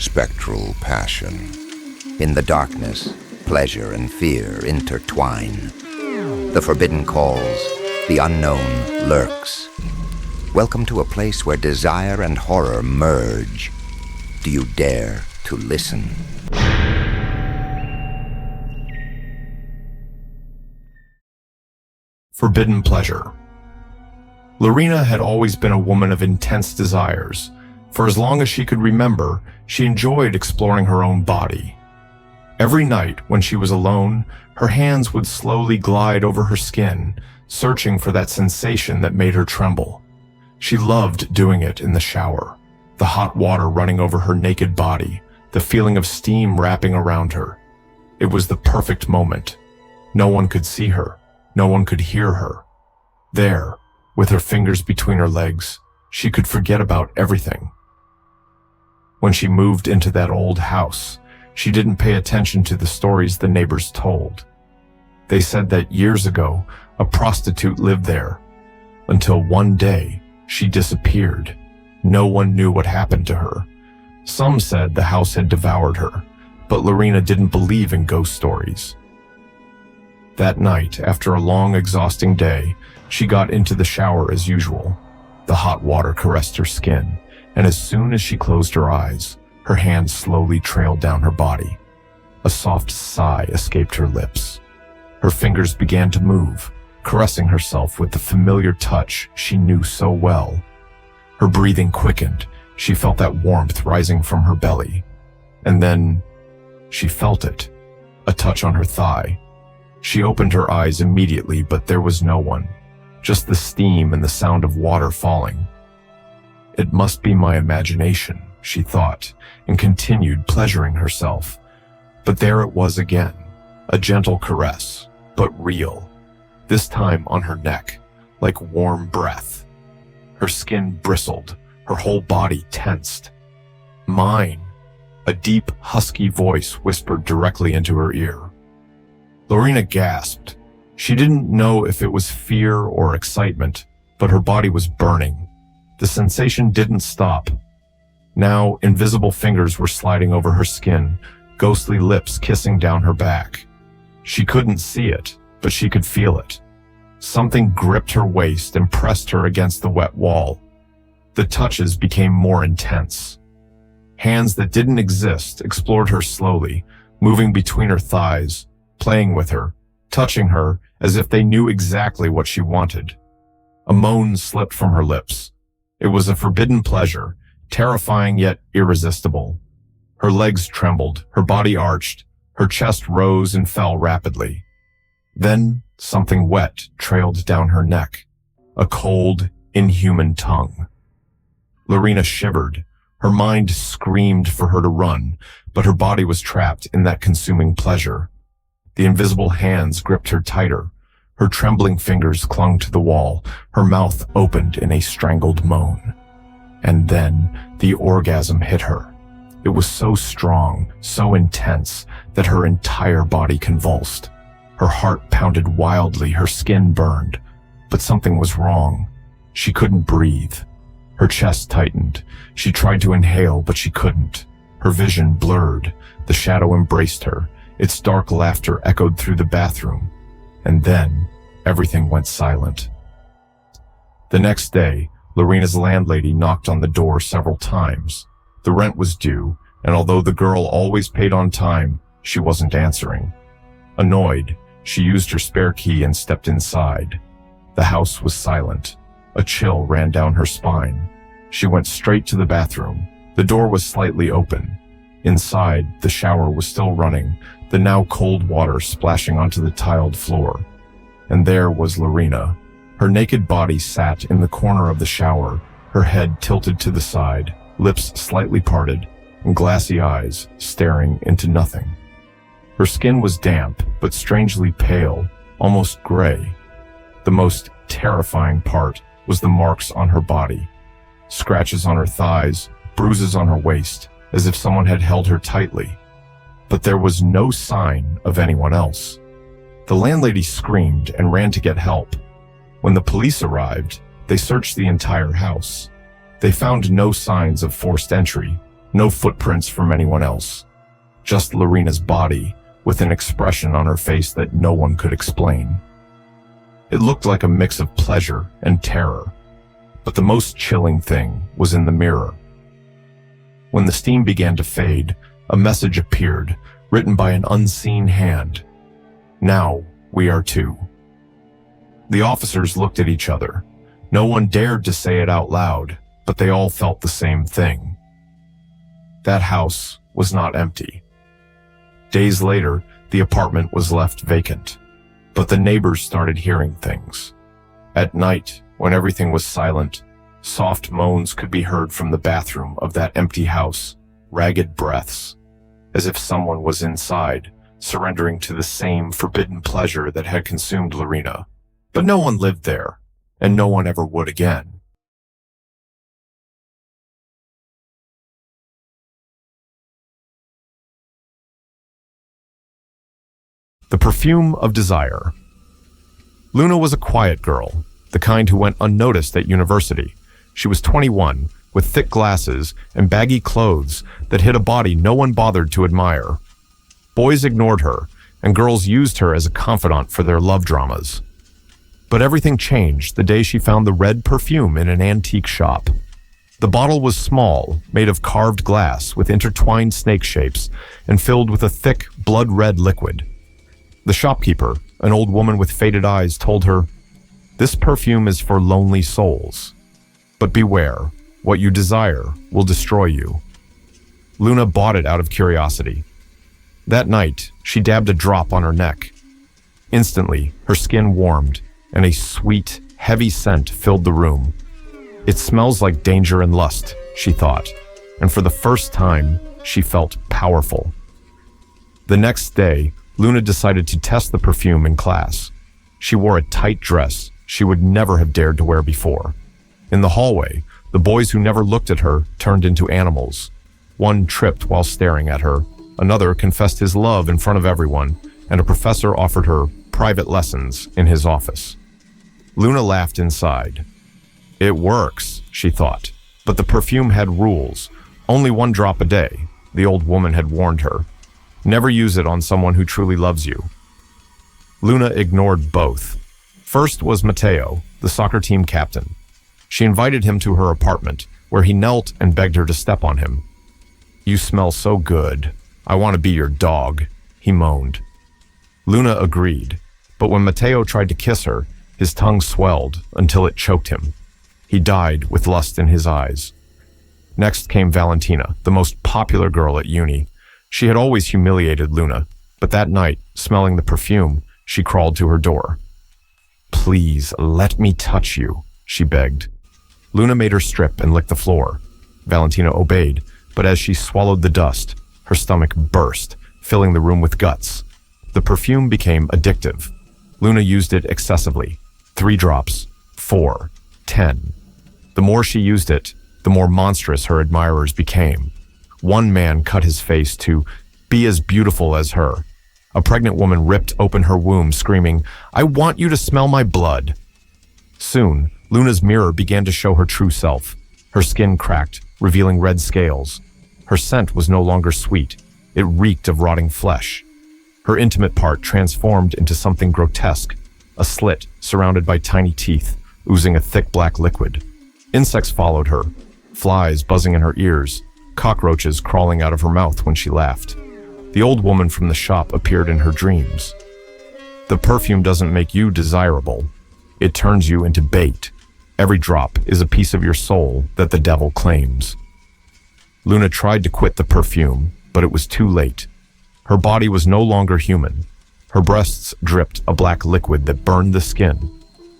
spectral passion. In the darkness, pleasure and fear intertwine. The forbidden calls, the unknown lurks. Welcome to a place where desire and horror merge. Do you dare to listen? Forbidden pleasure. Lorena had always been a woman of intense desires. For as long as she could remember, she enjoyed exploring her own body. Every night, when she was alone, her hands would slowly glide over her skin, searching for that sensation that made her tremble. She loved doing it in the shower, the hot water running over her naked body, the feeling of steam wrapping around her. It was the perfect moment. No one could see her. No one could hear her. There, with her fingers between her legs, she could forget about everything. When she moved into that old house, she didn't pay attention to the stories the neighbors told. They said that years ago, a prostitute lived there, until one day she disappeared. No one knew what happened to her. Some said the house had devoured her, but Lorena didn't believe in ghost stories. That night, after a long, exhausting day, she got into the shower as usual. The hot water caressed her skin, and as soon as she closed her eyes, her hand slowly trailed down her body. A soft sigh escaped her lips. Her fingers began to move, caressing herself with the familiar touch she knew so well. Her breathing quickened. She felt that warmth rising from her belly. And then she felt it, a touch on her thigh. She opened her eyes immediately, but there was no one, just the steam and the sound of water falling. It must be my imagination, she thought, and continued pleasuring herself. But there it was again, a gentle caress, but real, this time on her neck, like warm breath. Her skin bristled, her whole body tensed. Mine, a deep, husky voice whispered directly into her ear. Lorena gasped. She didn't know if it was fear or excitement, but her body was burning. The sensation didn't stop. Now, invisible fingers were sliding over her skin, ghostly lips kissing down her back. She couldn't see it, but she could feel it. Something gripped her waist and pressed her against the wet wall. The touches became more intense. Hands that didn't exist explored her slowly, moving between her thighs, playing with her, touching her as if they knew exactly what she wanted. A moan slipped from her lips. It was a forbidden pleasure, terrifying yet irresistible. Her legs trembled, her body arched, her chest rose and fell rapidly. Then something wet trailed down her neck, a cold, inhuman tongue. Lorena shivered. Her mind screamed for her to run, but her body was trapped in that consuming pleasure. The invisible hands gripped her tighter. Her trembling fingers clung to the wall, her mouth opened in a strangled moan. And then the orgasm hit her. It was so strong, so intense, that her entire body convulsed. Her heart pounded wildly, her skin burned. But something was wrong. She couldn't breathe. Her chest tightened. She tried to inhale, but she couldn't. Her vision blurred. The shadow embraced her. Its dark laughter echoed through the bathroom. And then, everything went silent. The next day, Lorena's landlady knocked on the door several times. The rent was due, and although the girl always paid on time, she wasn't answering. Annoyed, she used her spare key and stepped inside. The house was silent. A chill ran down her spine. She went straight to the bathroom. The door was slightly open. Inside, the shower was still running, the now cold water splashing onto the tiled floor. And there was Lorena. Her naked body sat in the corner of the shower, her head tilted to the side, lips slightly parted, and glassy eyes staring into nothing. Her skin was damp, but strangely pale, almost gray. The most terrifying part was the marks on her body. Scratches on her thighs, bruises on her waist, as if someone had held her tightly. But there was no sign of anyone else. The landlady screamed and ran to get help. When the police arrived, they searched the entire house. They found no signs of forced entry, No footprints from anyone else. Just Lorena's body, with an expression on her face that no one could explain. It looked like a mix of pleasure and terror, but the most chilling thing was in the mirror. When the steam began to fade, a message appeared, written by an unseen hand. "Now we are two." The officers looked at each other. No one dared to say it out loud, but they all felt the same thing. That house was not empty. Days later, the apartment was left vacant, but the neighbors started hearing things. At night, when everything was silent, soft moans could be heard from the bathroom of that empty house, ragged breaths, as if someone was inside, surrendering to the same forbidden pleasure that had consumed Lorena. But no one lived there, and no one ever would again. The Perfume of Desire. Luna was a quiet girl, the kind who went unnoticed at university. She was 21, with thick glasses and baggy clothes that hid a body no one bothered to admire. Boys ignored her, and girls used her as a confidant for their love dramas. But everything changed the day she found the red perfume in an antique shop. The bottle was small, made of carved glass with intertwined snake shapes, and filled with a thick, blood-red liquid. The shopkeeper, an old woman with faded eyes, told her, "This perfume is for lonely souls. But beware, what you desire will destroy you." Luna bought it out of curiosity. That night, she dabbed a drop on her neck. Instantly, her skin warmed, and a sweet, heavy scent filled the room. "It smells like danger and lust," she thought, and for the first time, she felt powerful. The next day, Luna decided to test the perfume in class. She wore a tight dress she would never have dared to wear before. In the hallway, the boys who never looked at her turned into animals. One tripped while staring at her, another confessed his love in front of everyone, and a professor offered her private lessons in his office. Luna laughed inside. It works, she thought, but the perfume had rules. Only 1 drop a day, the old woman had warned her. Never use it on someone who truly loves you. Luna ignored both. First was Mateo, the soccer team captain. She invited him to her apartment, where he knelt and begged her to step on him. "You smell so good. I want to be your dog," he moaned. Luna agreed, but when Mateo tried to kiss her, his tongue swelled until it choked him. He died with lust in his eyes. Next came Valentina, the most popular girl at uni. She had always humiliated Luna, but that night, smelling the perfume, she crawled to her door. "Please, let me touch you," she begged. Luna made her strip and lick the floor. Valentina obeyed, but as she swallowed the dust, her stomach burst, filling the room with guts. The perfume became addictive. Luna used it excessively. 3 drops, 4, 10. The more she used it, the more monstrous her admirers became. One man cut his face to be as beautiful as her. A pregnant woman ripped open her womb, screaming, "I want you to smell my blood." Soon, Luna's mirror began to show her true self. Her skin cracked, revealing red scales. Her scent was no longer sweet. It reeked of rotting flesh. Her intimate part transformed into something grotesque, a slit surrounded by tiny teeth, oozing a thick black liquid. Insects followed her, flies buzzing in her ears, cockroaches crawling out of her mouth when she laughed. The old woman from the shop appeared in her dreams. The perfume doesn't make you desirable. It turns you into bait. Every drop is a piece of your soul that the devil claims. Luna tried to quit the perfume, but it was too late. Her body was no longer human. Her breasts dripped a black liquid that burned the skin.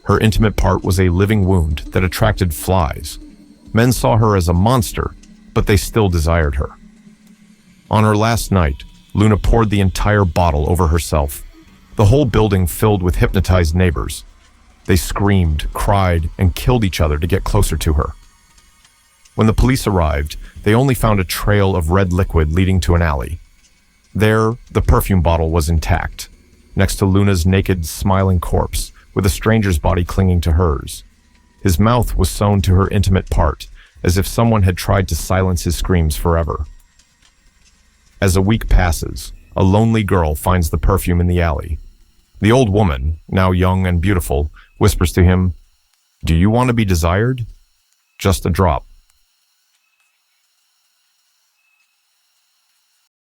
Her intimate part was a living wound that attracted flies. Men saw her as a monster, but they still desired her. On her last night, Luna poured the entire bottle over herself. The whole building filled with hypnotized neighbors. They screamed, cried, and killed each other to get closer to her. When the police arrived, they only found a trail of red liquid leading to an alley. There, the perfume bottle was intact, next to Luna's naked, smiling corpse, with a stranger's body clinging to hers. His mouth was sewn to her intimate part, as if someone had tried to silence his screams forever. As a week passes, a lonely girl finds the perfume in the alley. The old woman, now young and beautiful, whispers to him, "Do you want to be desired? Just a drop."